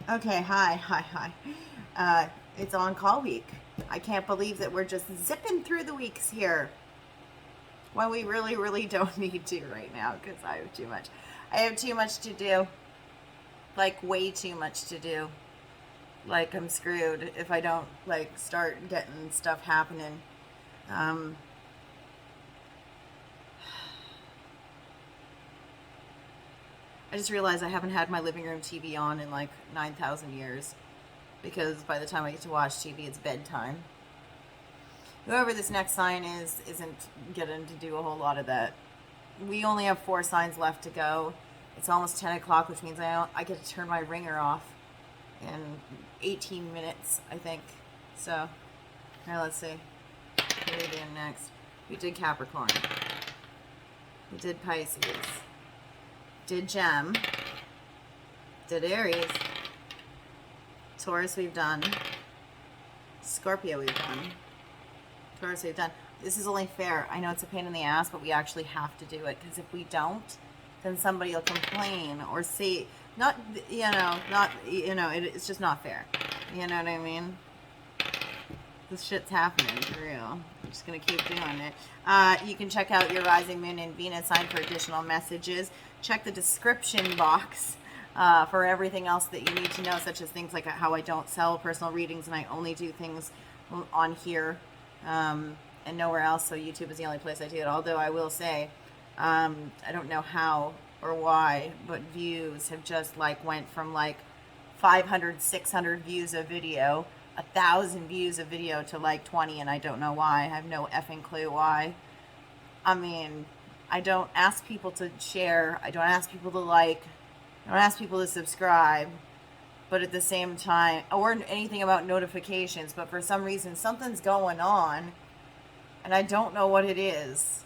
Okay, hi. It's on call week. I can't believe that we're just zipping through the weeks here when we really don't need to right now because I have too much. I have too much to do. Like, way too much to do. Like, I'm screwed if I don't, like, start getting stuff happening. Um, I just realized I haven't had my living room TV on in like 9,000 years because by the time I get to watch TV, it's bedtime. Whoever this next sign is isn't getting to do a whole lot of that. We only have 4 signs left to go. It's almost 10 o'clock, which means I get to turn my ringer off in 18 minutes, I think. So, now let's see. What are we doing next? We did Capricorn. We did Pisces. Did Gem. Did Aries. Taurus we've done. Scorpio we've done. Taurus we've done. This is only fair. I know it's a pain in the ass, but we actually have to do it because if we don't, then somebody will complain or say, it's just not fair. You know what I mean? This shit's happening for real. I'm just gonna keep doing it. You can check out your rising moon and Venus sign for additional messages. Check the description box for everything else that you need to know, such as things like how I don't sell personal readings and I only do things on here and nowhere else. So YouTube is the only place I do it. Although I will say, I don't know how or why, but views have just like went from like 500, 600 views a video, 1,000 views a video to like 20, and I don't know why. I have no effing clue why. I mean, I don't ask people to share. I don't ask people to like. I don't ask people to subscribe. But at the same time, or anything about notifications, but for some reason, something's going on, and I don't know what it is.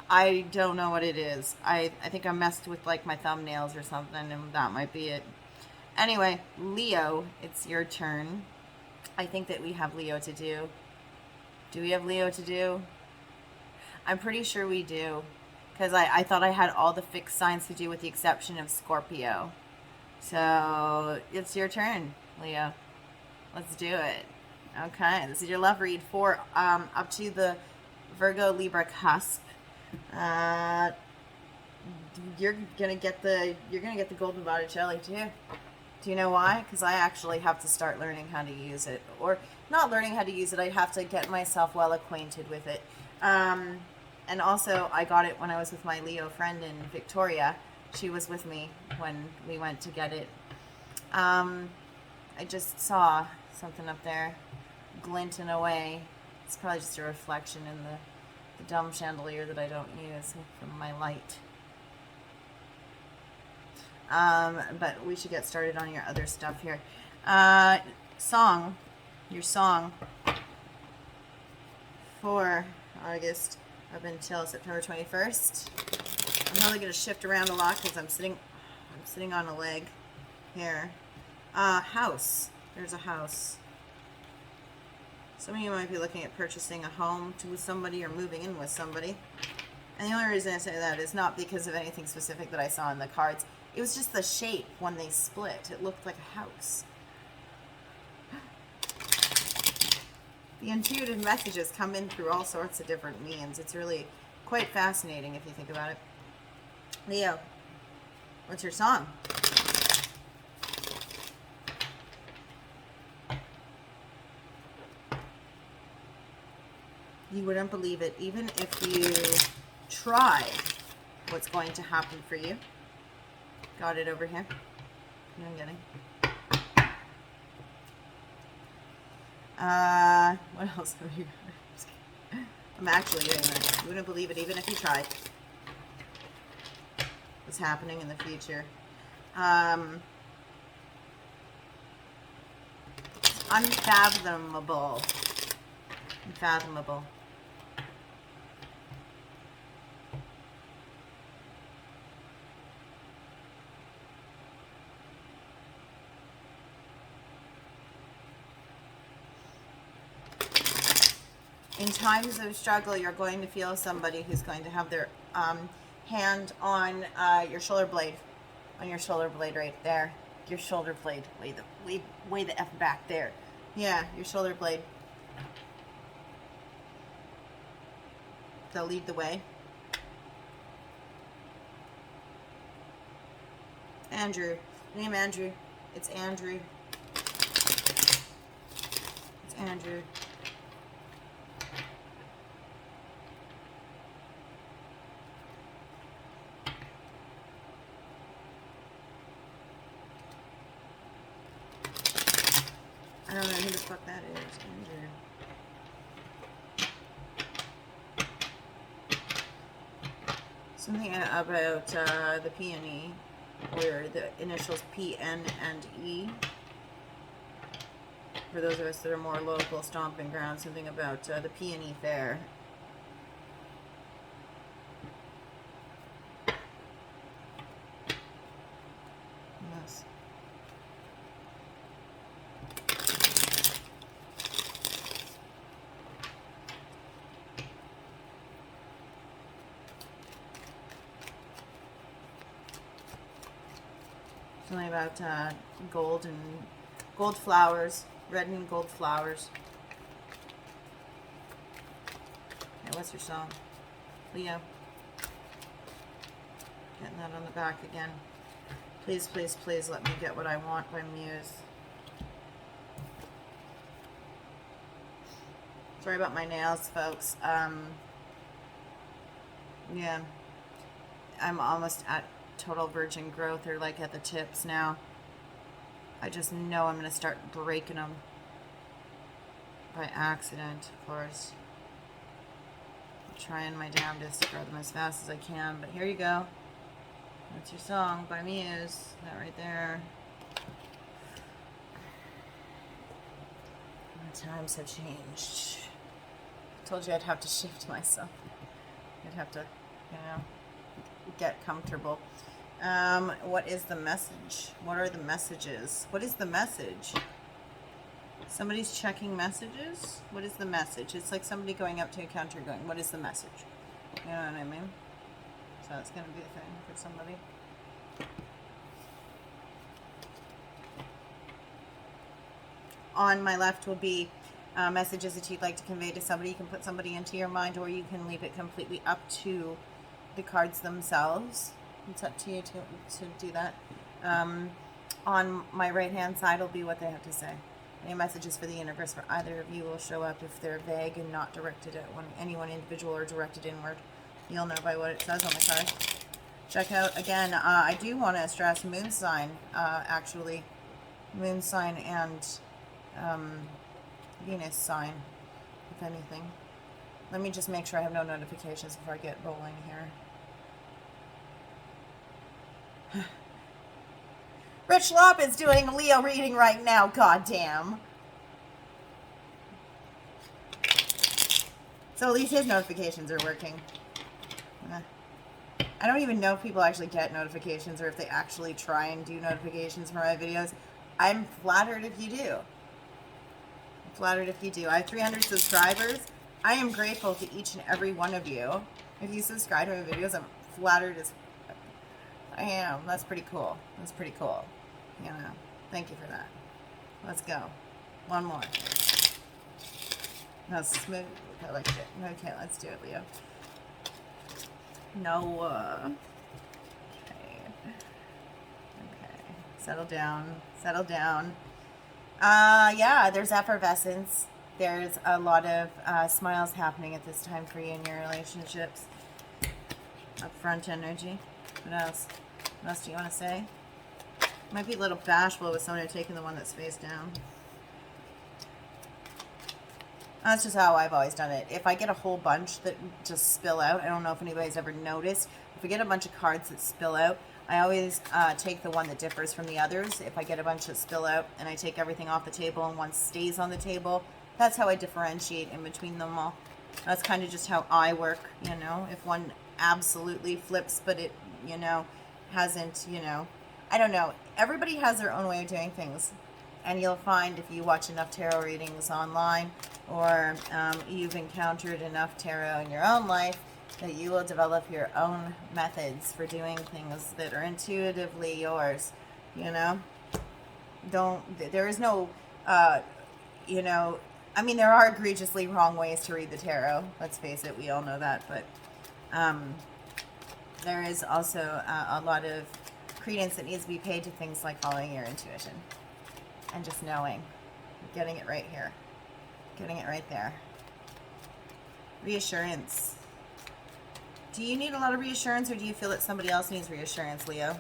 I don't know what it is. I think I messed with like my thumbnails or something, and that might be it. Anyway, Leo, it's your turn. I think that we have Leo to do. Do we have Leo to do? I'm pretty sure we do. Because I thought I had all the fixed signs to do with the exception of Scorpio. So, it's your turn, Leo. Let's do it. Okay, this is your love read for up to the Virgo Libra cusp. You're gonna get the golden Botticelli too. Do you know why? Because I actually have to start learning how to use it. Or not learning how to use it, I have to get myself well acquainted with it. And also, I got it when I was with my Leo friend in Victoria. She was with me when we went to get it. I just saw something up there glinting away. It's probably just a reflection in the dumb chandelier that I don't use from my light. But we should get started on your other stuff here. Your song for August up until September 21st. I'm probably going to shift around a lot because I'm sitting on a leg here. House. There's a house. Some of you might be looking at purchasing a home with somebody or moving in with somebody. And the only reason I say that is not because of anything specific that I saw in the cards. It was just the shape when they split. It looked like a house. The intuitive messages come in through all sorts of different means. It's really quite fascinating if you think about it. Leo, what's your song? You wouldn't believe it, even if you try, what's going to happen for you. Got it over here. No, I'm getting. What else have you got? I'm actually doing that. You wouldn't believe it, even if you tried. What's happening in the future. Unfathomable. Unfathomable. In times of struggle, you're going to feel somebody who's going to have their hand on your shoulder blade right there. Your shoulder blade. Way the F back there. Yeah, your shoulder blade. They'll lead the way. Andrew. Name Andrew. It's Andrew. It's Andrew. I don't know who the fuck that is. Andrew. Something about the P and E, or the initials P, N, and E. For those of us that are more local, stomping ground, something about the P and E fair. Yes. Something about gold and gold flowers, red and gold flowers. Hey, what's your song? Leo. Getting that on the back again. Please, please, please let me get what I want by Muse. Sorry about my nails, folks. Yeah. I'm almost at total virgin growth, or like at the tips now. I just know I'm going to start breaking them by accident, of course. I'm trying my damnedest to grow them as fast as I can, but here you go. That's your song by Muse. That right there. The times have changed. I told you I'd have to shift myself. I'd have to, you know, get comfortable. What is the message? What are the messages? What is the message? Somebody's checking messages? What is the message? It's like somebody going up to a counter going, what is the message? You know what I mean? So that's going to be the thing for somebody. On my left will be messages that you'd like to convey to somebody. You can put somebody into your mind, or you can leave it completely up to the cards themselves. It's up to you to do that. On my right hand side will be what they have to say. Any messages for the universe for either of you will show up if they're vague and not directed at any one individual or directed inward. You'll know by what it says on the card. Check out, again, I do want to stress moon sign, actually. Moon sign and Venus sign, if anything. Let me just make sure I have no notifications before I get rolling here. Rich Lop is doing a Leo reading right now, goddamn. So at least his notifications are working. I don't even know if people actually get notifications or if they actually try and do notifications for my videos. I'm flattered if you do. I'm flattered if you do. I have 300 subscribers. I am grateful to each and every one of you. If you subscribe to my videos, I'm flattered as I am. That's pretty cool. That's pretty cool. You know, thank you for that. Let's go. One more. That's smooth. I like it. Okay, let's do it, Leo. Noah. Okay. Okay. Settle down. Settle down. Yeah, there's effervescence. There's a lot of smiles happening at this time for you in your relationships. Upfront energy. What else? What else do you want to say? Might be a little bashful with someone taking the one that's face down. That's just how I've always done it. If I get a whole bunch that just spill out, I don't know if anybody's ever noticed. If I get a bunch of cards that spill out, I always take the one that differs from the others. If I get a bunch that spill out and I take everything off the table and one stays on the table, that's how I differentiate in between them all. That's kind of just how I work, you know. If one absolutely flips, but it, you know, hasn't, you know, I don't know. Everybody has their own way of doing things. And you'll find if you watch enough tarot readings online or you've encountered enough tarot in your own life that you will develop your own methods for doing things that are intuitively yours, you know? There is no, you know, I mean, there are egregiously wrong ways to read the tarot. Let's face it, we all know that. But there is also a lot of credence that needs to be paid to things like following your intuition and just knowing, getting it right here, getting it right there. Reassurance. Do you need a lot of reassurance, or do you feel that somebody else needs reassurance, Leo?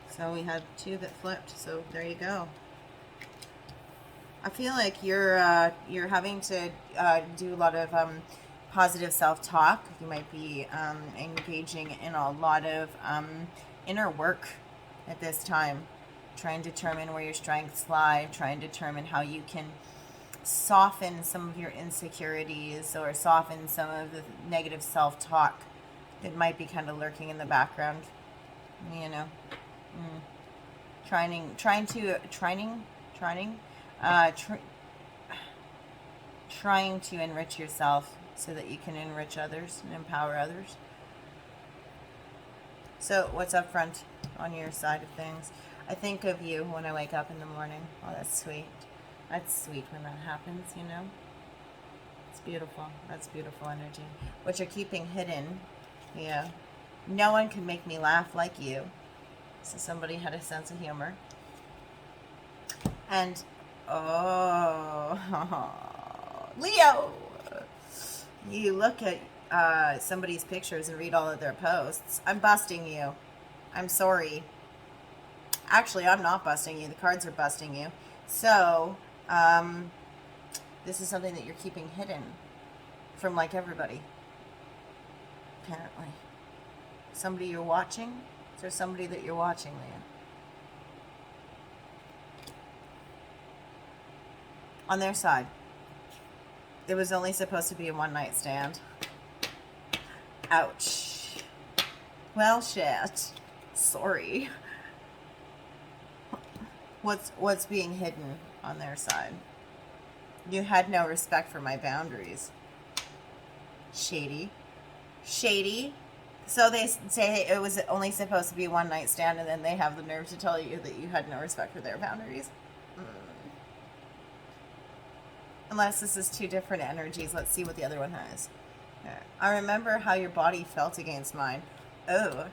So we had 2 that flipped, so there you go. I feel like you're having to do a lot of positive self-talk. You might be engaging in a lot of inner work at this time, trying to determine where your strengths lie, trying to determine how you can soften some of your insecurities or soften some of the negative self-talk that might be kind of lurking in the background, you know. Trying to enrich yourself so that you can enrich others and empower others. So what's up front on your side of things? I think of you when I wake up in the morning. Oh, that's sweet. That's sweet when that happens, you know. It's beautiful. That's beautiful energy. What you're keeping hidden, yeah. No one can make me laugh like you. So somebody had a sense of humor. And, oh, Leo, you look at somebody's pictures and read all of their posts. I'm busting you. I'm sorry. Actually, I'm not busting you. The cards are busting you. So, this is something that you're keeping hidden from, like, everybody. Apparently. Somebody you're watching? Is there somebody that you're watching, Leo? On their side, it was only supposed to be a one-night stand. Ouch. Well, shit. Sorry. What's being hidden on their side? You had no respect for my boundaries. Shady. Shady. So they say it was only supposed to be a one-night stand, and then they have the nerve to tell you that you had no respect for their boundaries. Unless this is 2 different energies. Let's see what the other one has. I remember how your body felt against mine. Oh.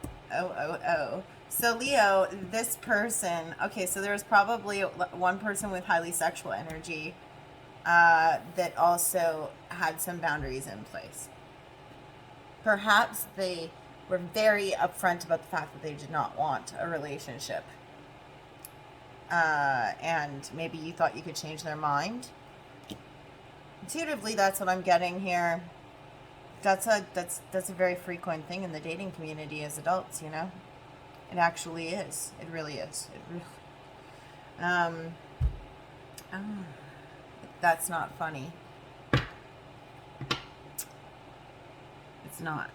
So, Leo, this person... Okay, so there was probably one person with highly sexual energy that also had some boundaries in place. Perhaps they were very upfront about the fact that they did not want a relationship. And maybe you thought you could change their mind. Intuitively, that's what I'm getting here. That's a very frequent thing in the dating community as adults, you know. It actually is. It really is. It really. That's not funny. It's not.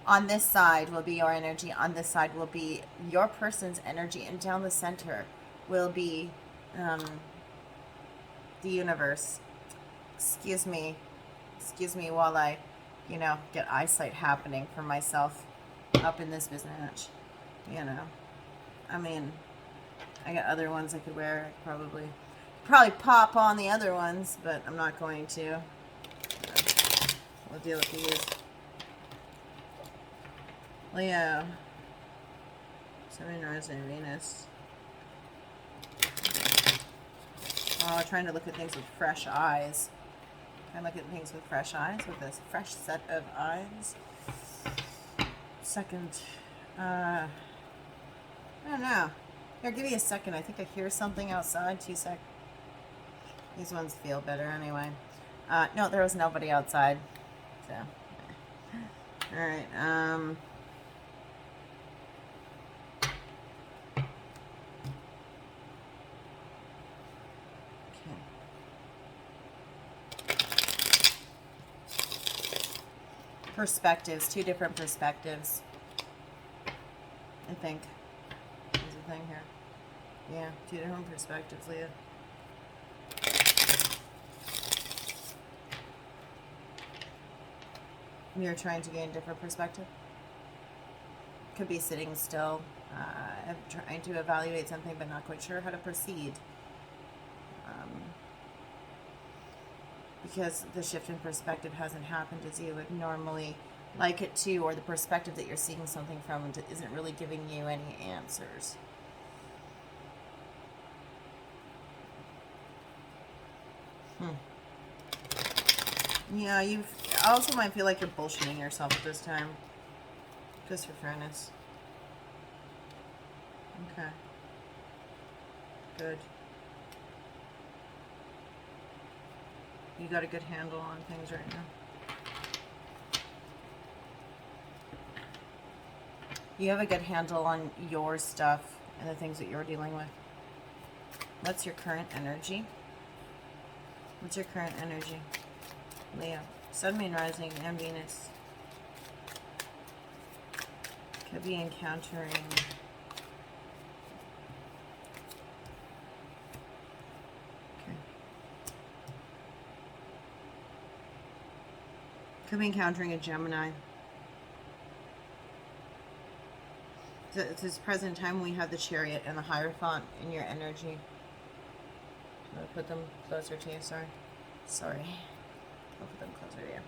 On this side will be your energy. On this side will be your person's energy, and down the center will be the universe. Excuse me while I, you know, get eyesight happening for myself up in this business, you know. I mean, I got other ones I could wear. I could probably pop on the other ones, but I'm not going to. We'll deal with these. Leo. Sun, Rising, Venus. Oh, trying to look at things with fresh eyes. Trying to look at things with fresh eyes, with this fresh set of eyes. Second. I don't know. Here, give me a second. I think I hear something outside. 2 seconds. These ones feel better anyway. No, there was nobody outside. So. Alright, perspectives, 2 different perspectives. I think there's a thing here. Yeah, 2 different perspectives, Leah. You're trying to gain a different perspective? Could be sitting still, trying to evaluate something but not quite sure how to proceed. Because the shift in perspective hasn't happened as you would normally like it to, or the perspective that you're seeing something from isn't really giving you any answers. Yeah, you also might feel like you're bullshitting yourself at this time. Just for fairness. Okay. Good. You got a good handle on things right now. You have a good handle on your stuff and the things that you're dealing with. What's your current energy? What's your current energy? Leo. Sun, Moon, Rising, and Venus. Could be encountering... Okay. Could be encountering a Gemini. At this present time, we have the Chariot and the Hierophant in your energy. I'll put them closer to you, sorry. Sorry. I'll put them closer to you.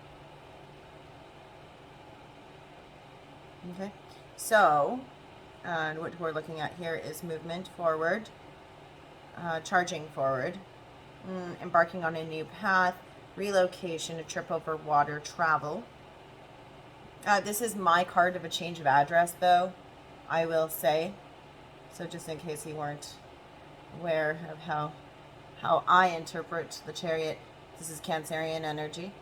Okay. So, what we're looking at here is movement forward, charging forward, embarking on a new path, relocation, a trip over water, travel. This is my card of a change of address, though, I will say. So just in case you weren't aware of how I interpret the Chariot, this is Cancerian energy.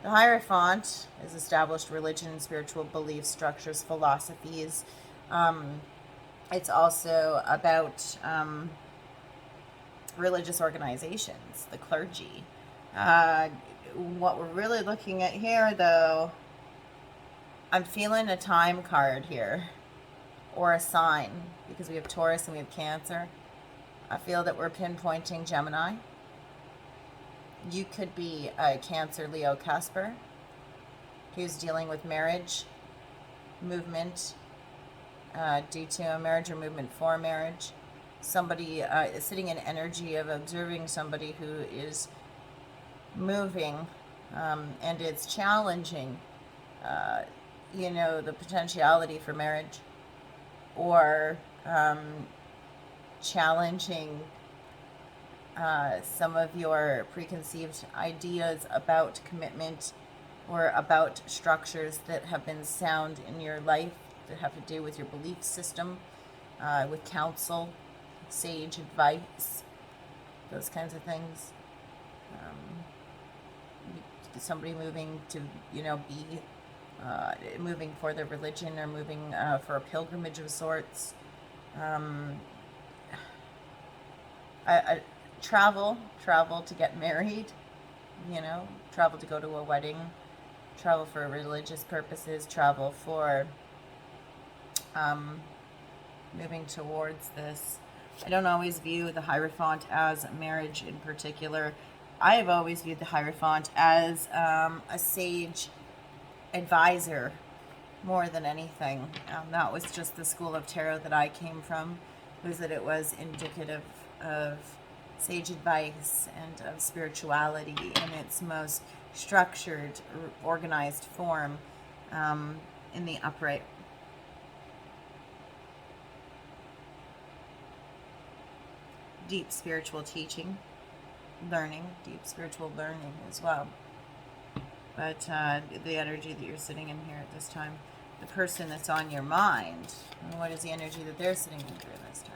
The Hierophant is established religion and spiritual beliefs, structures, philosophies. It's also about religious organizations, the clergy. What we're really looking at here, though, I'm feeling a time card here, or a sign, because we have Taurus and we have Cancer. I feel that we're pinpointing Gemini. You could be a Cancer, Leo, Casper, who's dealing with marriage, movement, due to a marriage or movement for marriage. Somebody is sitting in energy of observing somebody who is moving, and it's challenging, the potentiality for marriage, or challenging some of your preconceived ideas about commitment or about structures that have been sound in your life that have to do with your belief system, with counsel, sage advice, those kinds of things. Somebody moving to, be moving for their religion, or moving for a pilgrimage of sorts. Travel to get married, travel to go to a wedding, travel for religious purposes, travel for moving towards this. I don't always view the Hierophant as marriage in particular. I have always viewed the Hierophant as a sage advisor more than anything. That was just the school of tarot that I came from, was that it was indicative of sage advice and of spirituality in its most structured, organized form, in the upright. Deep spiritual teaching, learning, deep spiritual learning as well. But the energy that you're sitting in here at this time, the person that's on your mind, what is the energy that they're sitting in here this time?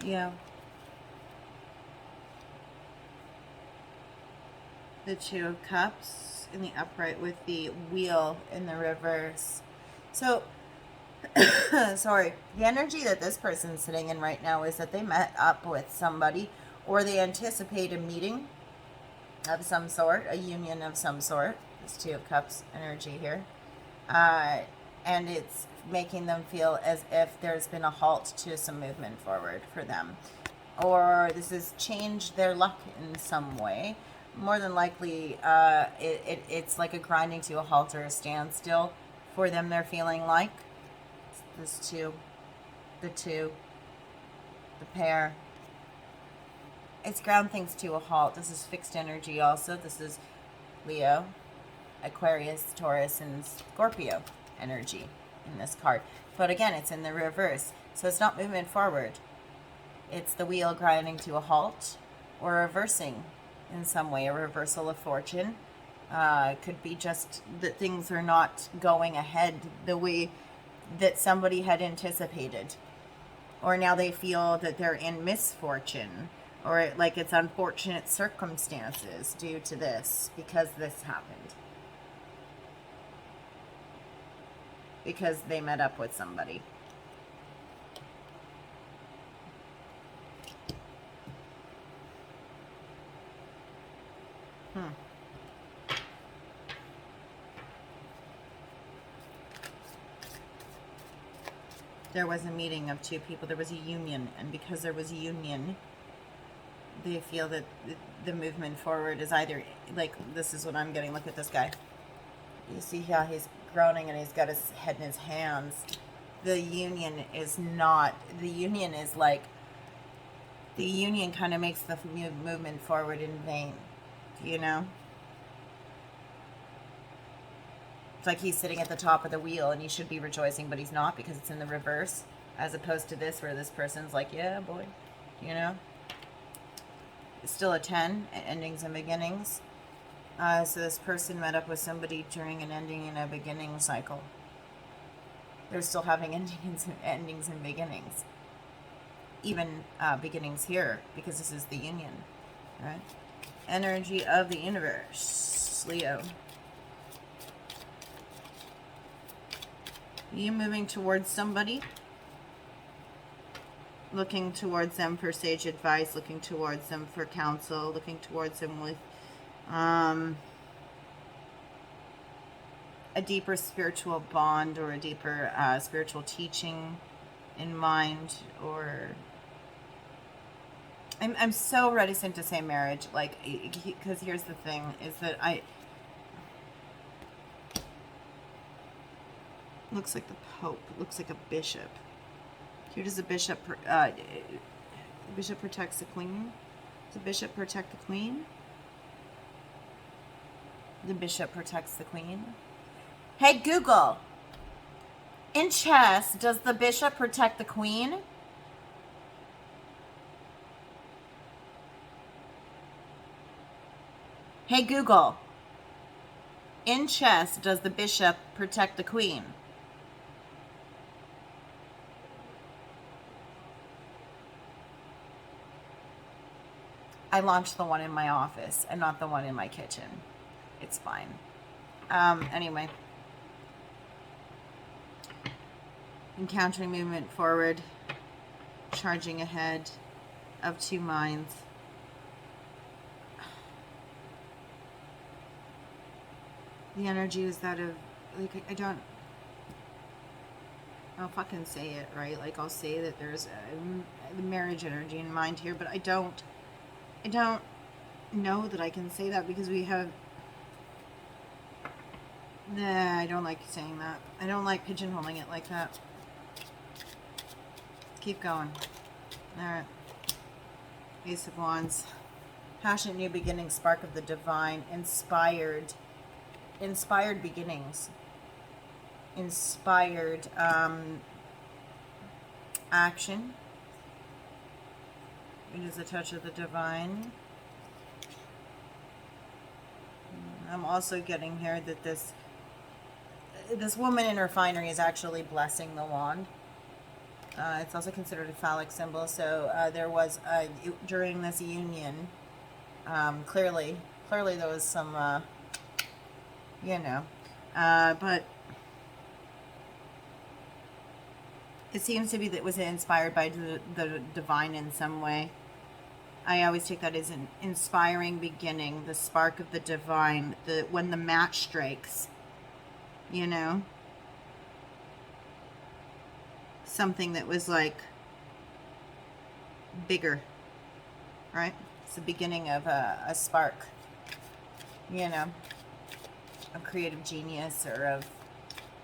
Yeah. The Two of Cups in the upright with the Wheel in the reverse. So Sorry. The energy that this person's sitting in right now is that they met up with somebody, or they anticipate a meeting of some sort, a union of some sort. This Two of Cups energy here. And it's making them feel as if there's been a halt to some movement forward for them. Or this has changed their luck in some way. More than likely, it's like a grinding to a halt or a standstill for them, they're feeling like. This two, the pair. It's ground things to a halt. This is fixed energy also. This is Leo, Aquarius, Taurus, and Scorpio energy in this card. But again, it's in the reverse. So it's not movement forward. It's the wheel grinding to a halt or reversing in some way, a reversal of fortune. Could be just that things are not going ahead the way that somebody had anticipated. Or now they feel that they're in misfortune, or like it's unfortunate circumstances due to this, because this happened. Because they met up with somebody. There was a meeting of two people. There was a union. And because there was a union, they feel that the movement forward is either, like, this is what I'm getting. Look at this guy. You see how he's groaning and he's got his head in his hands. The union is not, the union is like, the union kind of makes the movement forward in vain. You know? It's like he's sitting at the top of the wheel and he should be rejoicing, but he's not, because it's in the reverse, as opposed to this where this person's like, yeah, boy, you know? It's still a 10, endings and beginnings. So this person met up with somebody during an ending and a beginning cycle. They're still having endings and beginnings. Even beginnings here, because this is the union, right? Energy of the universe, Leo. You moving towards somebody, looking towards them for sage advice, looking towards them for counsel, looking towards them with a deeper spiritual bond, or a deeper spiritual teaching in mind. Or I'm so reticent to say marriage, like, because here's the thing, is that looks like the Pope. Looks like a bishop. Here does the bishop. The bishop protects the queen. Does the bishop protect the queen? The bishop protects the queen. Hey Google. In chess, does the bishop protect the queen? Hey Google. In chess, does the bishop protect the queen? I launched the one in my office and not the one in my kitchen. It's fine. Anyway. Encountering movement forward. Charging ahead of two minds. The energy is that of, like, I'll fucking say it, right? Like, I'll say that there's the marriage energy in mind here, but I don't know that I can say that, because we have, nah, I don't like saying that. I don't like pigeonholing it like that. Keep going. Alright. Ace of Wands. Passionate new beginning, spark of the divine, inspired beginnings. Inspired action. It is a touch of the divine. I'm also getting here that this woman in her finery is actually blessing the wand. It's also considered a phallic symbol. So there was, during this union, clearly there was some, you know, but It seems to be that it was inspired by the divine in some way. I always take that as an inspiring beginning, the spark of the divine, when the match strikes, you know? Something that was like bigger, right? It's the beginning of a spark, you know, of creative genius, or of,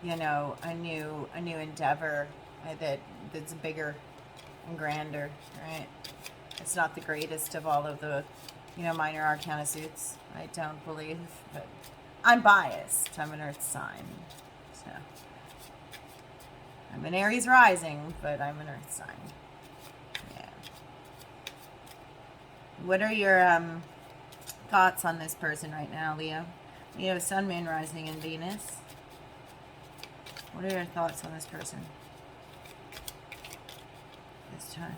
you know, a new endeavor that's bigger and grander, right? It's not the greatest of all of the, you know, minor arcana suits, I don't believe, but I'm biased. I'm an earth sign, so I'm an Aries rising, but I'm an earth sign. Yeah. What are your thoughts on this person right now, Leo? Leo, Sun, Moon, Rising, and Venus. What are your thoughts on this person this time?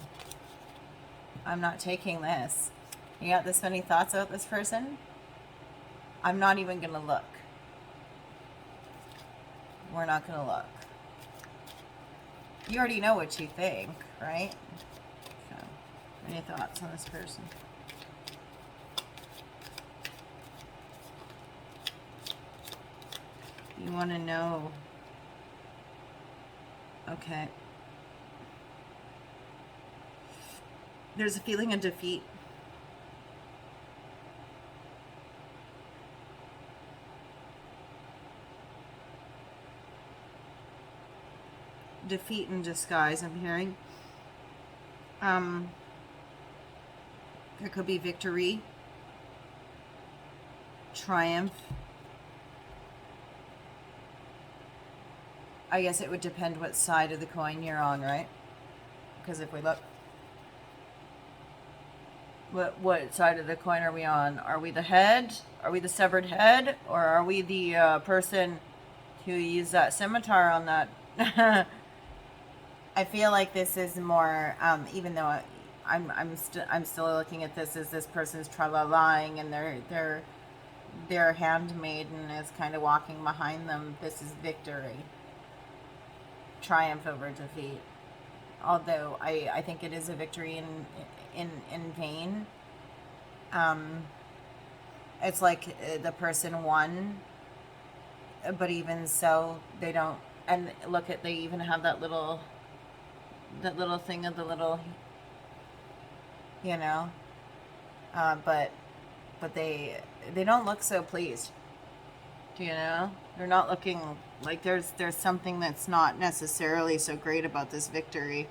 I'm not taking this. You got this many thoughts about this person? I'm not even going to look. We're not going to look. You already know what you think, right? So, any thoughts on this person? You want to know. Okay. There's a feeling of defeat. Defeat in disguise, I'm hearing. There could be victory, triumph. I guess it would depend what side of the coin you're on, right? Because if we look, what side of the coin are we on? Are we the head? Are we the severed head? Or are we the person who used that scimitar on that? I feel like this is more, even though I'm still looking at this as this person's tra-la-lying, and their handmaiden is kind of walking behind them. This is victory, triumph over defeat. Although I think it is a victory in vain. It's like the person won, but even so, they don't. And look at, they even have that little thing of the little, you know. But they don't look so pleased. You know, they're not looking like there's something that's not necessarily so great about this victory.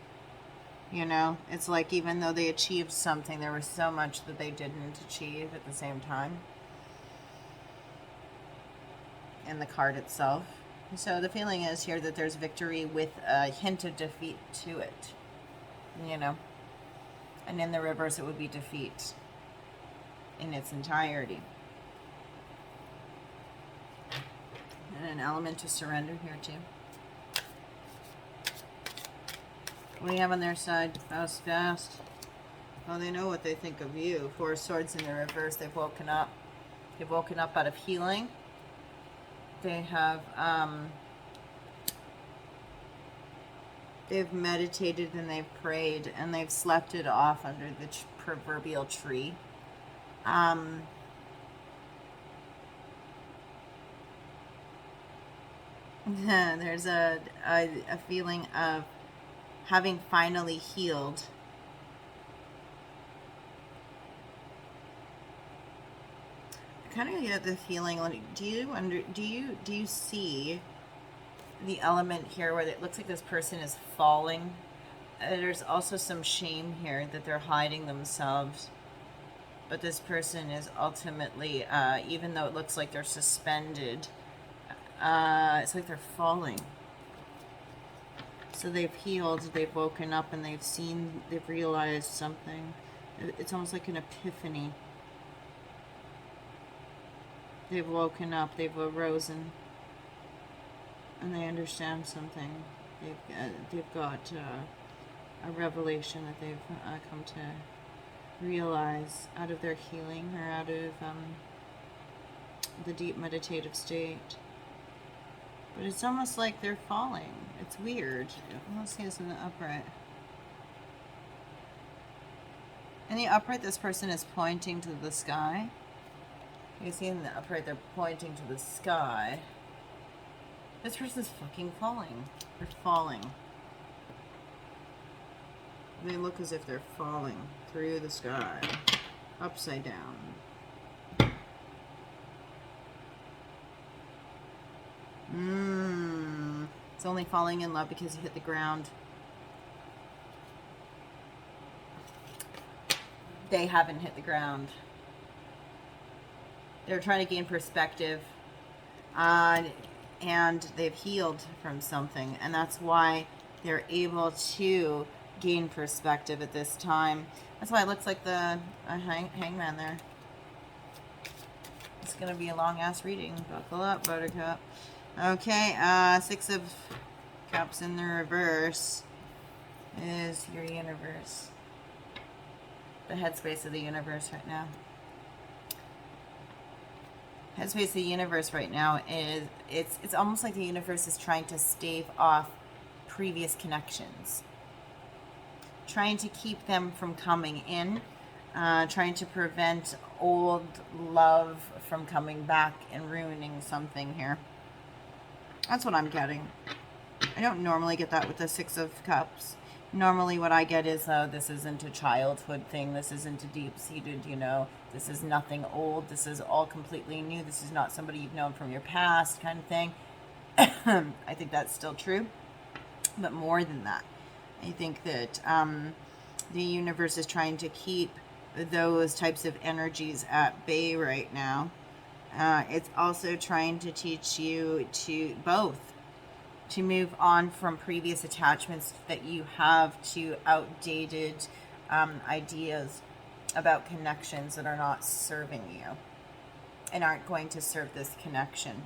You know, it's like even though they achieved something, there was so much that they didn't achieve at the same time. And the card itself. So the feeling is here that there's victory with a hint of defeat to it. You know, and in the reverse, it would be defeat in its entirety. And an element of surrender here too. What do you have on their side? Fast. Oh, they know what they think of you. Four of Swords in the reverse. They've woken up. They've woken up out of healing. They have, they've meditated and they've prayed and they've slept it off under the proverbial tree. There's a feeling of having finally healed. I kind of get the feeling, like, do you see the element here where it looks like this person is falling? There's also some shame here that they're hiding themselves, but this person is ultimately, even though it looks like they're suspended, it's like they're falling. So they've healed, they've woken up, and they've realized something. It's almost like an epiphany. They've woken up, they've arisen, and they understand something. They've got a revelation that they've come to realize out of their healing, or out of the deep meditative state. But it's almost like they're falling. It's weird. Let's see this in the upright. In the upright, this person is pointing to the sky. You see in the upright, they're pointing to the sky. This person's fucking falling. They're falling. They look as if they're falling through the sky, upside down. It's only falling in love because you hit the ground. They haven't hit the ground. They're trying to gain perspective, and they've healed from something, and that's why they're able to gain perspective at this time. That's why it looks like the hangman there. It's gonna be a long ass reading. Buckle up, Buttercup. Okay, Six of Cups in the reverse is your universe. The headspace of the universe right now. Headspace of the universe right now is, it's almost like the universe is trying to stave off previous connections. Trying to keep them from coming in. Trying to prevent old love from coming back and ruining something here. That's what I'm getting. I don't normally get that with the Six of Cups. Normally what I get is, oh, this isn't a childhood thing. This isn't a deep-seated, you know, this is nothing old. This is all completely new. This is not somebody you've known from your past kind of thing. I think that's still true. But more than that, I think that the universe is trying to keep those types of energies at bay right now. It's also trying to teach you to move on from previous attachments that you have to outdated ideas about connections that are not serving you and aren't going to serve this connection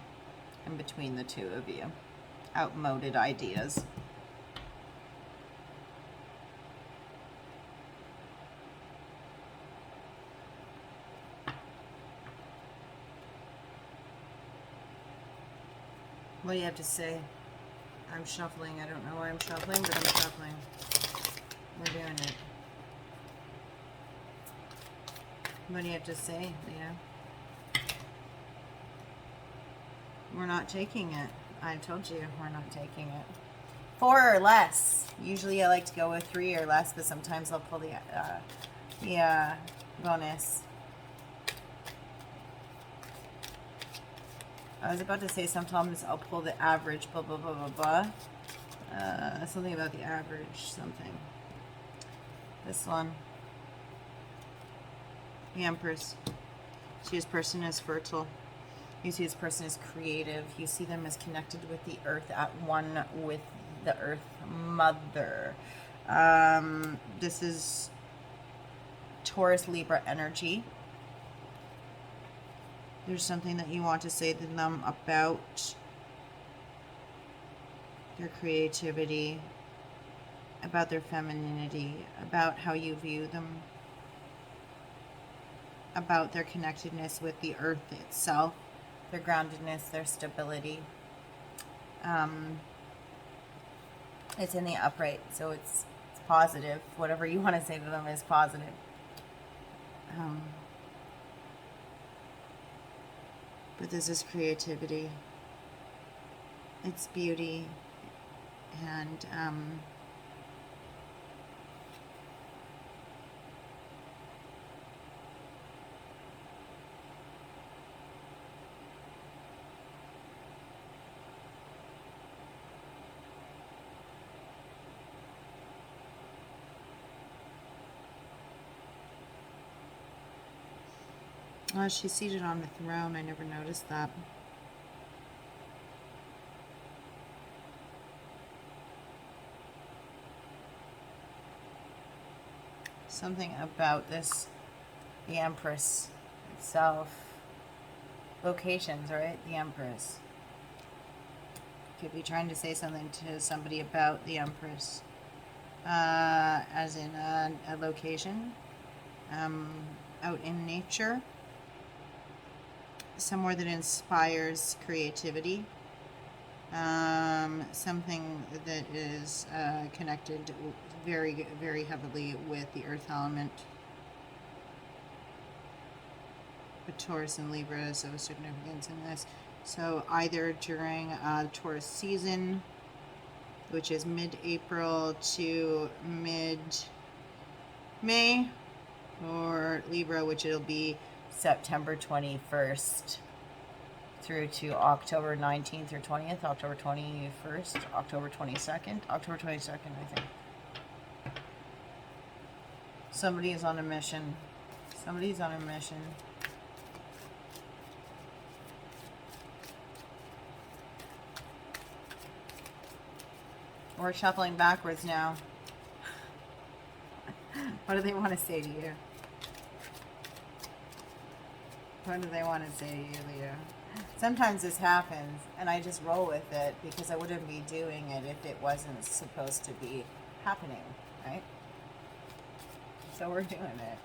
in between the two of you. Outmoded ideas. What do you have to say? I'm shuffling. I don't know why I'm shuffling, but I'm shuffling. We're doing it. What do you have to say, Leo? We're not taking it. I told you we're not taking it. 4 or less. Usually I like to go with 3 or less, but sometimes I'll pull the bonus. I was about to say sometimes I'll pull the average, blah, blah, blah, blah, blah. Something about the average, something. This one. The Empress. See this person as fertile. You see this person as creative. You see them as connected with the earth, at one with the earth mother. This is Taurus Libra energy. There's something that you want to say to them about their creativity, about their femininity, about how you view them, about their connectedness with the earth itself, their groundedness, their stability. It's in the upright, so it's positive. Whatever you want to say to them is positive. But this is creativity. It's beauty. And oh, she's seated on the throne. I never noticed that. Something about this, the Empress itself. Locations, right? The Empress. Could be trying to say something to somebody about the Empress. As in a location. Out in nature. Somewhere that inspires creativity. Something that is connected very, very heavily with the earth element. But Taurus and Libra is of significance in this. So either during Taurus season, which is mid-April to mid-May, or Libra, which it'll be September 21st through to October 19th or 20th, October 21st, October 22nd, October 22nd, I think. Somebody is on a mission. Somebody's on a mission. We're shuffling backwards now. What do they want to say to you? What do they want to say to you, Leo? Sometimes this happens, and I just roll with it because I wouldn't be doing it if it wasn't supposed to be happening, right? So we're doing it.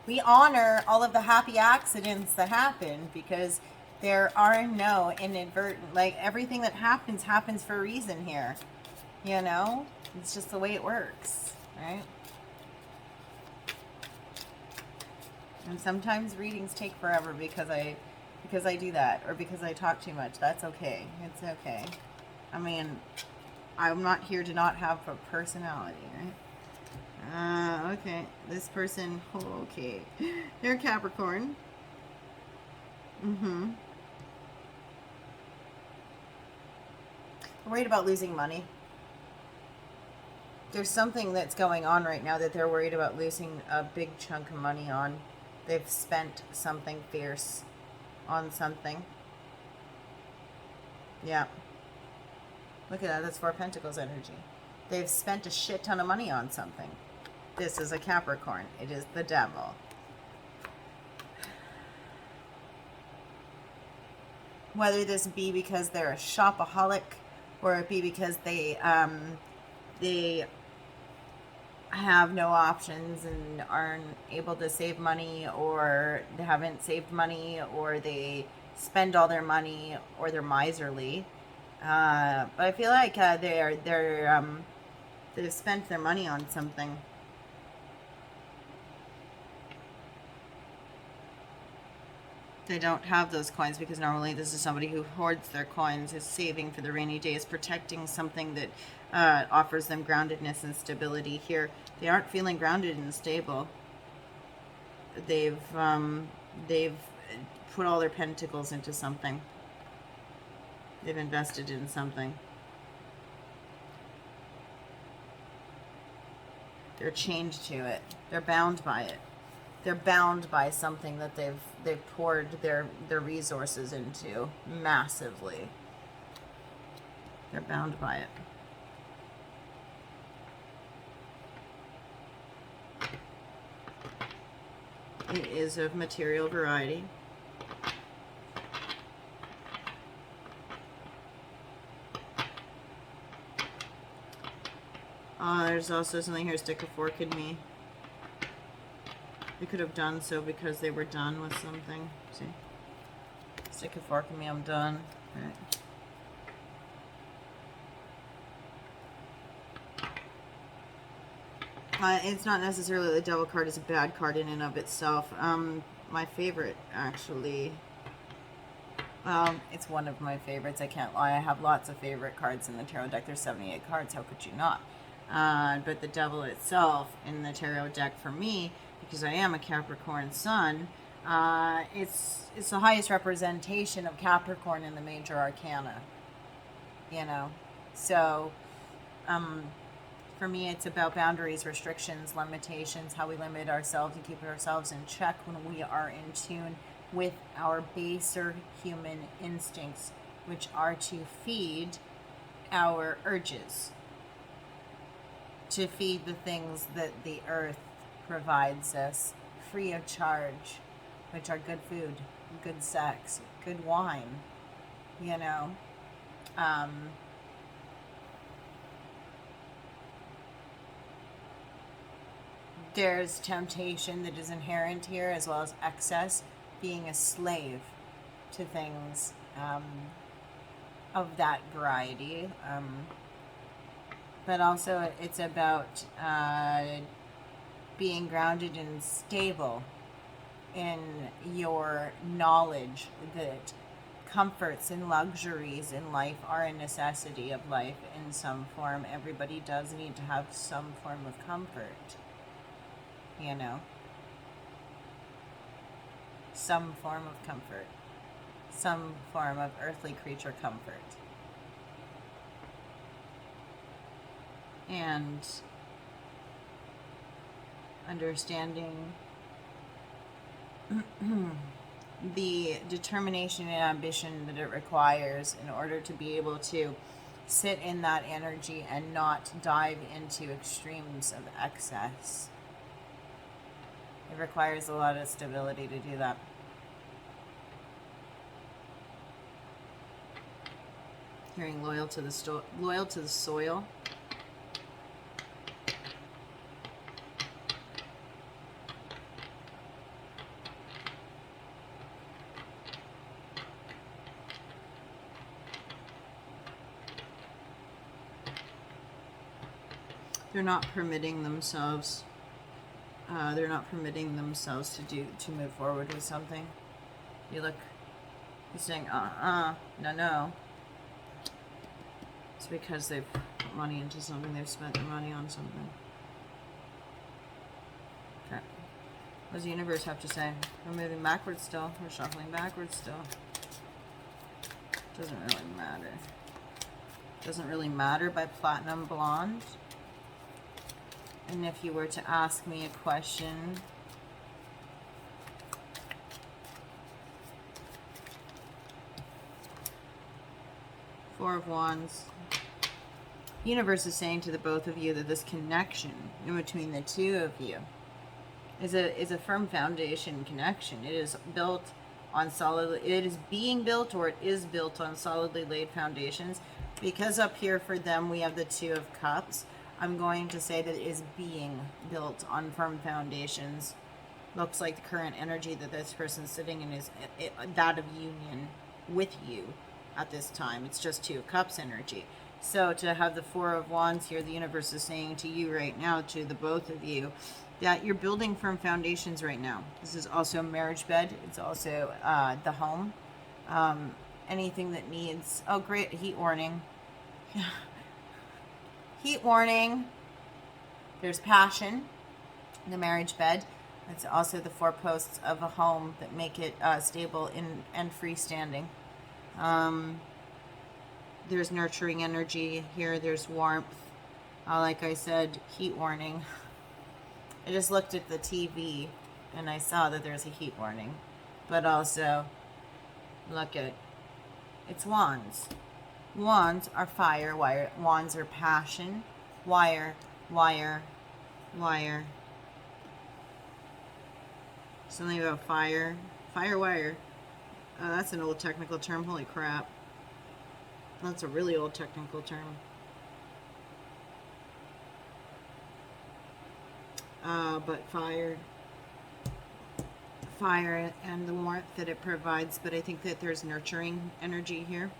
We honor all of the happy accidents that happen because there are no inadvertent, like everything that happens for a reason here. You know? It's just the way it works, right? And sometimes readings take forever because I do that, or because I talk too much. That's okay. It's okay. I mean, I'm not here to not have a personality, right? Okay. This person, okay. They're Capricorn. Worried about losing money. There's something that's going on right now that they're worried about losing a big chunk of money on. They've spent something fierce on something. Yeah. Look at that. That's 4 of Pentacles energy. They've spent a shit ton of money on something. This is a Capricorn. It is the devil. Whether this be because they're a shopaholic, or it be because they have no options and aren't able to save money, or they haven't saved money, or they spend all their money, or they're miserly. But I feel like they've spent their money on something. They don't have those coins because normally this is somebody who hoards their coins, is saving for the rainy days, protecting something that offers them groundedness and stability. Here, they aren't feeling grounded and stable. They've put all their pentacles into something. They've invested in something. They're chained to it. They're bound by it. They're bound by something that they've poured their resources into massively. They're bound by it. It is of material variety. There's also something here, stick a fork in me. They could have done so because they were done with something. See? Stick a fork in me, I'm done. Right. It's not necessarily the devil card is a bad card in and of itself. My favorite, actually. It's one of my favorites. I can't lie. I have lots of favorite cards in the tarot deck. There's 78 cards. How could you not? But the devil itself in the tarot deck for me, because I am a Capricorn sun, it's the highest representation of Capricorn in the major arcana. You know, so for me, it's about boundaries, restrictions, limitations, how we limit ourselves and keep ourselves in check when we are in tune with our baser human instincts, which are to feed our urges, to feed the things that the earth provides us free of charge, which are good food, good sex, good wine, you know. There's temptation that is inherent here, as well as excess, being a slave to things. of that variety. But also it's about being grounded and stable in your knowledge that comforts and luxuries in life are a necessity of life in some form. Everybody does need to have some form of comfort, you know, some form of comfort, some form of earthly creature comfort. And understanding the determination and ambition that it requires in order to be able to sit in that energy and not dive into extremes of excess. It requires a lot of stability to do that. Hearing loyal to the soil. They're not permitting themselves. They're not permitting themselves to move forward with something. You look. He's saying, no. It's because they've put money into something. They've spent their money on something. Okay. What does the universe have to say? We're moving backwards still. We're shuffling backwards still. Doesn't really matter. Doesn't really matter by Platinum Blonde. And if you were to ask me a question, Four of Wands. Universe is saying to the both of you that this connection in between the two of you is a firm foundation connection. It is built on solid. It is being built, or it is built on solidly laid foundations. Because up here for them we have the Two of Cups. I'm going to say that it is being built on firm foundations. Looks like the current energy that this person's sitting in is that of union with you at this time. It's just Two of Cups energy. So to have the Four of Wands here, the universe is saying to you right now, to the both of you, that you're building firm foundations right now. This is also a marriage bed. It's also the home. Anything that needs... Oh, great. Heat warning. Heat warning. There's passion in the marriage bed. It's also the four posts of a home that make it stable and freestanding. There's nurturing energy here. There's warmth. Like I said, heat warning. I just looked at the TV and I saw that there's a heat warning. But also, look at it. It's wands. Wands are fire, wire. Wands are passion, wire. Something about fire. Fire, wire. Oh, that's an old technical term. Holy crap. That's a really old technical term. But fire and the warmth that it provides. But I think that there's nurturing energy here.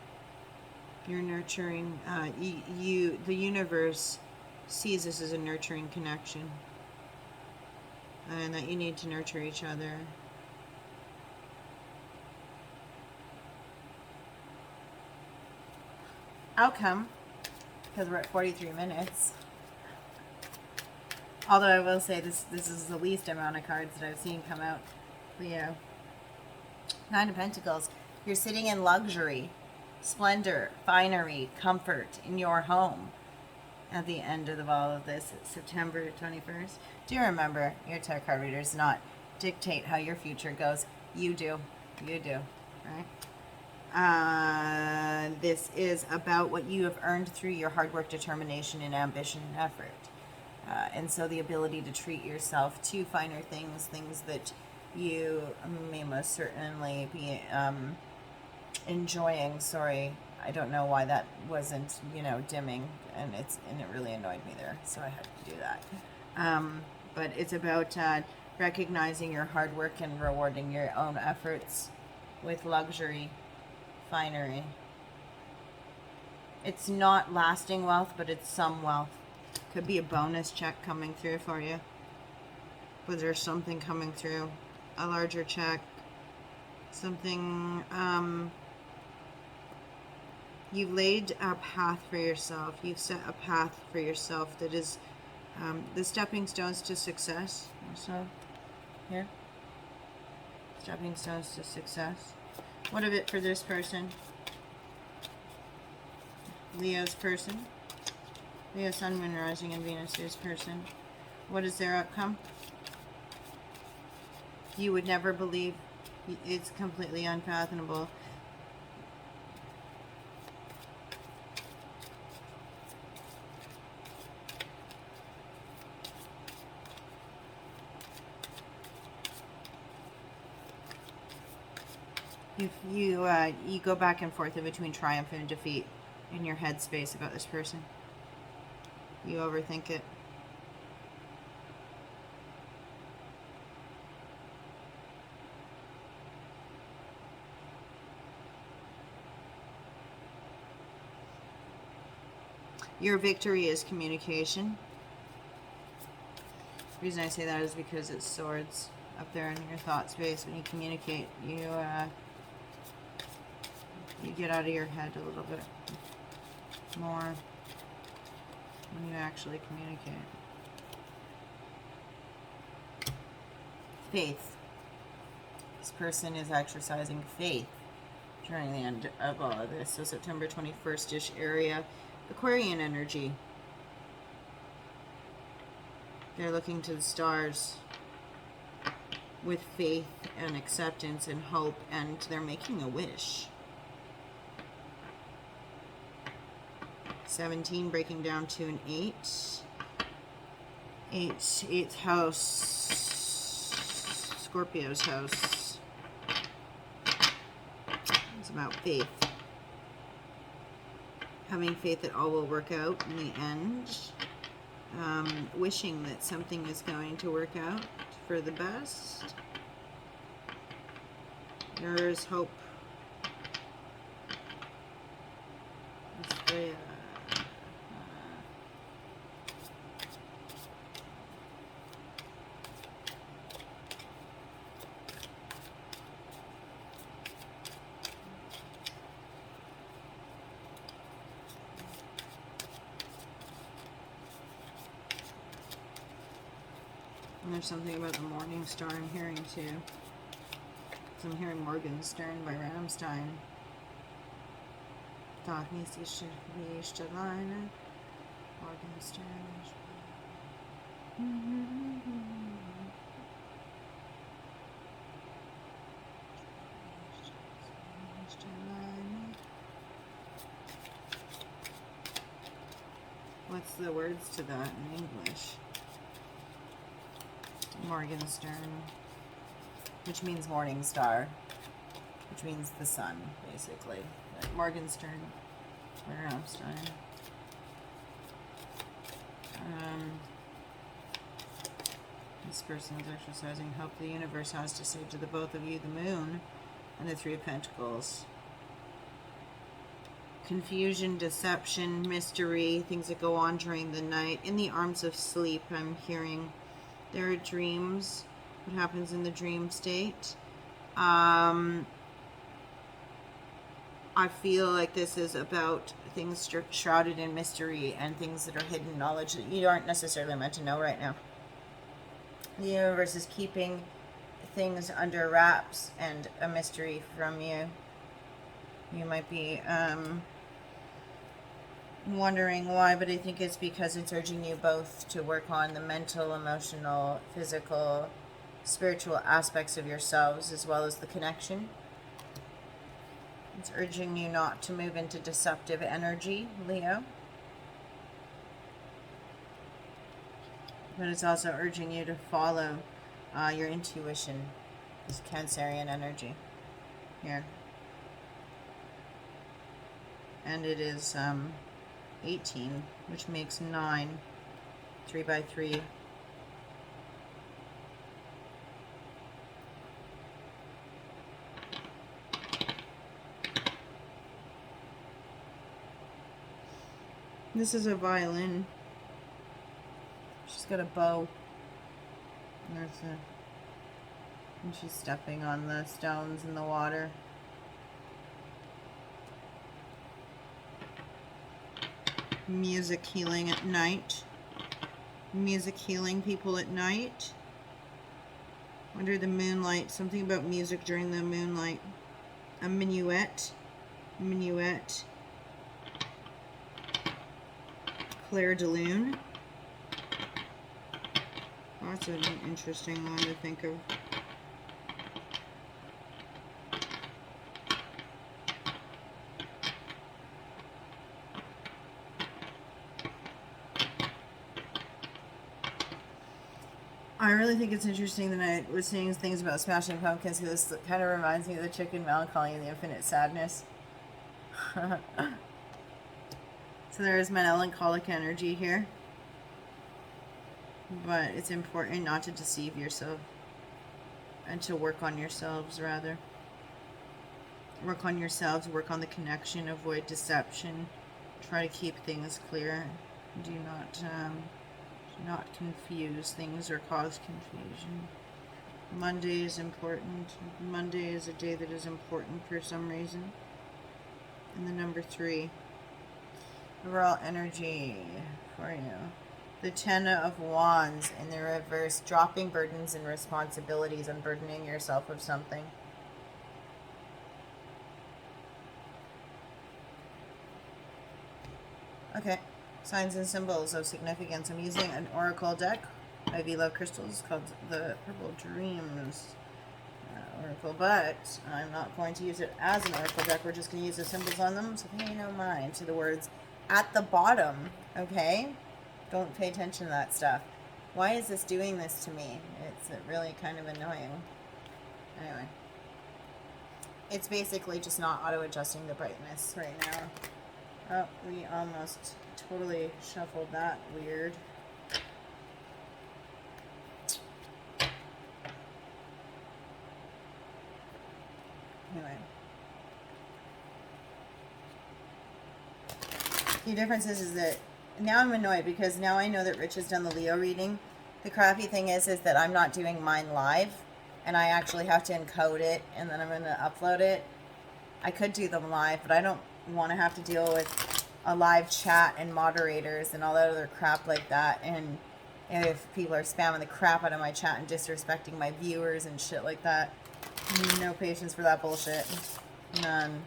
You're nurturing, the universe sees this as a nurturing connection. And that you need to nurture each other. Outcome, because we're at 43 minutes. Although I will say this is the least amount of cards that I've seen come out for you. Nine of Pentacles. You're sitting in luxury, splendor, finery, comfort in your home. At the end of all of this, it's September 21st. Do remember, your tarot card reader does not dictate how your future goes. You do. You do. Right? This is about what you have earned through your hard work, determination, and ambition and effort. And so the ability to treat yourself to finer things, things that you may most certainly be enjoying. Sorry, I don't know why that wasn't, dimming, and it really annoyed me there, so I had to do that. But it's about recognizing your hard work and rewarding your own efforts with luxury, finery. It's not lasting wealth, but it's some wealth. Could be a bonus check coming through for you. But there's something coming through. A larger check. Something, you've laid a path for yourself. You've set a path for yourself that is the stepping stones to success. So, here. Stepping stones to success. What of it for this person? Leo's person. Leo, Sun, Moon, Rising, and Venus, this person. What is their outcome? You would never believe. It's completely unfathomable. You go back and forth in between triumph and defeat in your headspace about this person. You overthink it. Your victory is communication. The reason I say that is because it's swords up there in your thought space. When you communicate, you get out of your head a little bit more when you actually communicate. Faith. This person is exercising faith during the end of all of this. So September 21st-ish area. Aquarian energy. They're looking to the stars with faith and acceptance and hope, and they're making a wish. 17 breaking down to an 8. 8th house. Scorpio's house. It's about faith. Having faith that all will work out in the end. Wishing that something is going to work out for the best. There is hope. And there's something about the morning star I'm hearing too. So I'm hearing Morgenstern by Rammstein. Darkness is the line. Morgenstern. What's the words to that in English? Morgenstern, which means morning star, which means the sun, basically. Morgenstern, Rammstein. This person is exercising hope the universe has to say to the both of you, the moon and the 3 of Pentacles. Confusion, deception, mystery, things that go on during the night. In the arms of sleep, I'm hearing there are dreams. What happens in the dream state? I feel like this is about things shrouded in mystery and things that are hidden knowledge that you aren't necessarily meant to know right now. The universe is keeping things under wraps and a mystery from you. You might be wondering why, but I think it's because it's urging you both to work on the mental, emotional, physical, spiritual aspects of yourselves, as well as the connection. It's urging you not to move into deceptive energy, Leo. But it's also urging you to follow your intuition, this Cancerian energy here. And it is 18, which makes 9, 3 by 3. This is a violin. She's got a bow. And she's stepping on the stones in the water. Music healing at night. Music healing people at night. Under the moonlight. Something about music during the moonlight. A minuet. Minuet. Claire de Lune. Oh, that's an interesting one to think of. I really think it's interesting that I was saying things about Smashing Pumpkins because this kind of reminds me of the Chicken Melancholy and the Infinite Sadness. So there is melancholic energy here. But it's important not to deceive yourself. And to work on yourselves, rather. Work on yourselves, work on the connection, avoid deception. Try to keep things clear. Do not confuse things or cause confusion. Monday is important. Monday is a day that is important for some reason. And the number 3. Overall energy for you. The Ten of Wands in the reverse. Dropping burdens and responsibilities. Unburdening yourself of something. Okay. Signs and symbols of significance. I'm using an oracle deck. Ivy Love Crystals called the Purple Dreams Oracle, but I'm not going to use it as an oracle deck. We're just going to use the symbols on them, so pay no mind to the words at the bottom, okay? Don't pay attention to that stuff. Why is this doing this to me? It's really kind of annoying. Anyway. It's basically just not auto-adjusting the brightness right now. Oh, we almost totally shuffled that weird. Anyway. The difference is that now I'm annoyed because now I know that Rich has done the Leo reading. The crappy thing is that I'm not doing mine live and I actually have to encode it and then I'm going to upload it. I could do them live, but I don't want to have to deal with a live chat and moderators and all that other crap like that. And if people are spamming the crap out of my chat and disrespecting my viewers and shit like that, no patience for that bullshit. None.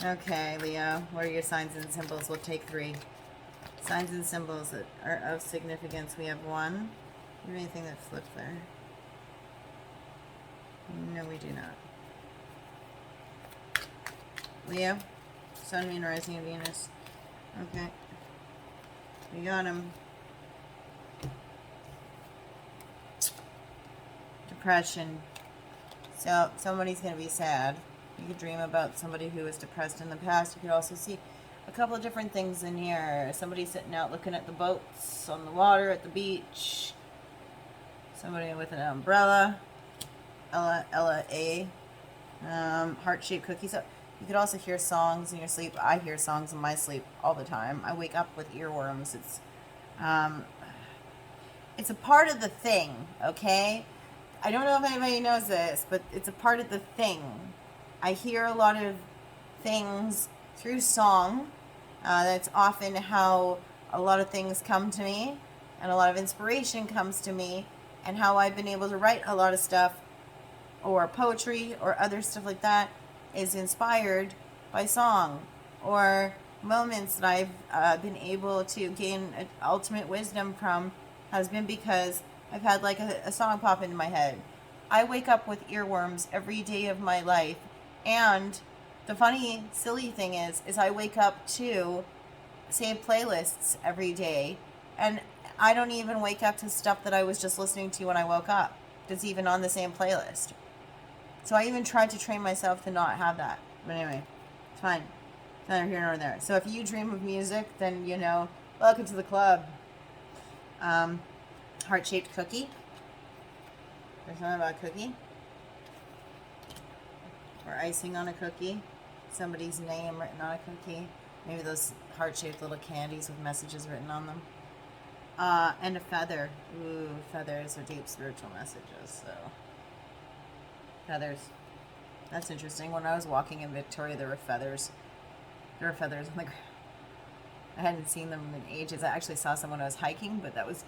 Okay, Leo, what are your signs and symbols? We'll take 3. Signs and symbols that are of significance. We have 1. Do you have anything that flipped there? No, we do not. Leo, Sun, Moon, Rising, and Venus. Okay. We got him. Depression. So, somebody's going to be sad. You could dream about somebody who was depressed in the past. You could also see a couple of different things in here. Somebody sitting out looking at the boats on the water at the beach. Somebody with an umbrella. Ella A. Heart-shaped cookies. So you could also hear songs in your sleep. I hear songs in my sleep all the time. I wake up with earworms. It's a part of the thing, okay? I don't know if anybody knows this, but it's a part of the thing. I hear a lot of things through song. That's often how a lot of things come to me, and a lot of inspiration comes to me, and how I've been able to write a lot of stuff, or poetry, or other stuff like that, is inspired by song, or moments that I've been able to gain ultimate wisdom from has been because I've had like a song pop into my head. I wake up with earworms every day of my life. And the funny, silly thing is I wake up to save playlists every day. And I don't even wake up to stuff that I was just listening to when I woke up. That's even on the same playlist. So I even tried to train myself to not have that. But anyway, it's fine. It's neither here nor there. So if you dream of music, then, you know, welcome to the club. Heart-shaped cookie. There's something about a cookie. Or icing on a cookie. Somebody's name written on a cookie. Maybe those heart-shaped little candies with messages written on them. And a feather. Ooh, feathers are deep spiritual messages, so. Feathers. That's interesting. When I was walking in Victoria, there were feathers. There were feathers on the ground. I hadn't seen them in ages. I actually saw some when I was hiking, but that was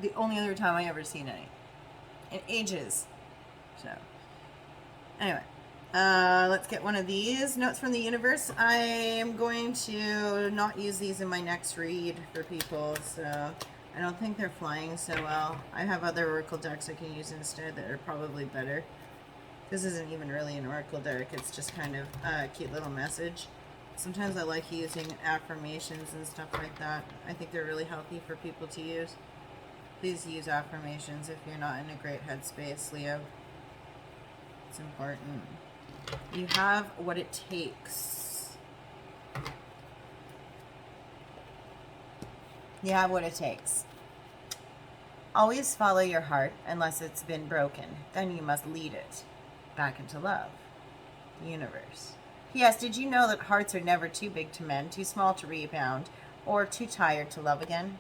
the only other time I ever seen any. In ages. So, anyway. Let's get one of these. Notes from the universe. I am going to not use these in my next read for people, so I don't think they're flying so well. I have other oracle decks I can use instead that are probably better. This isn't even really an oracle deck. It's just kind of a cute little message. Sometimes I like using affirmations and stuff like that. I think they're really healthy for people to use. Please use affirmations if you're not in a great headspace, Leo. It's important. You have what it takes. You have what it takes. Always follow your heart unless it's been broken. Then you must lead it back into love. The universe. P.S. Did you know that hearts are never too big to mend, too small to rebound, or too tired to love again?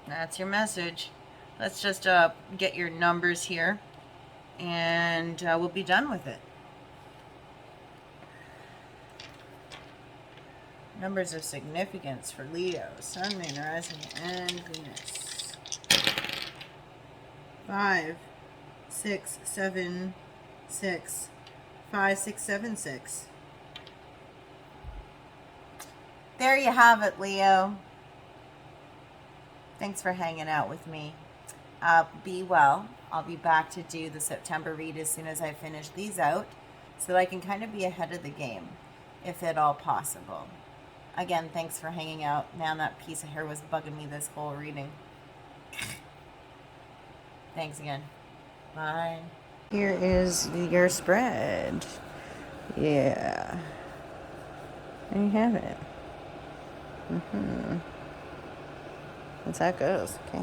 That's your message. Let's just get your numbers here, and we'll be done with it. Numbers of significance for Leo, Sun, Moon, Rising, and Venus. 5, 6, 7, 6. 5, 6, 7, 6. There you have it, Leo. Thanks for hanging out with me. Be well. I'll be back to do the September read as soon as I finish these out, so that I can kind of be ahead of the game, if at all possible. Again, thanks for hanging out. Man, that piece of hair was bugging me this whole reading. Thanks again. Bye. Here is your spread. Yeah. There you have it. That's how it goes. Okay.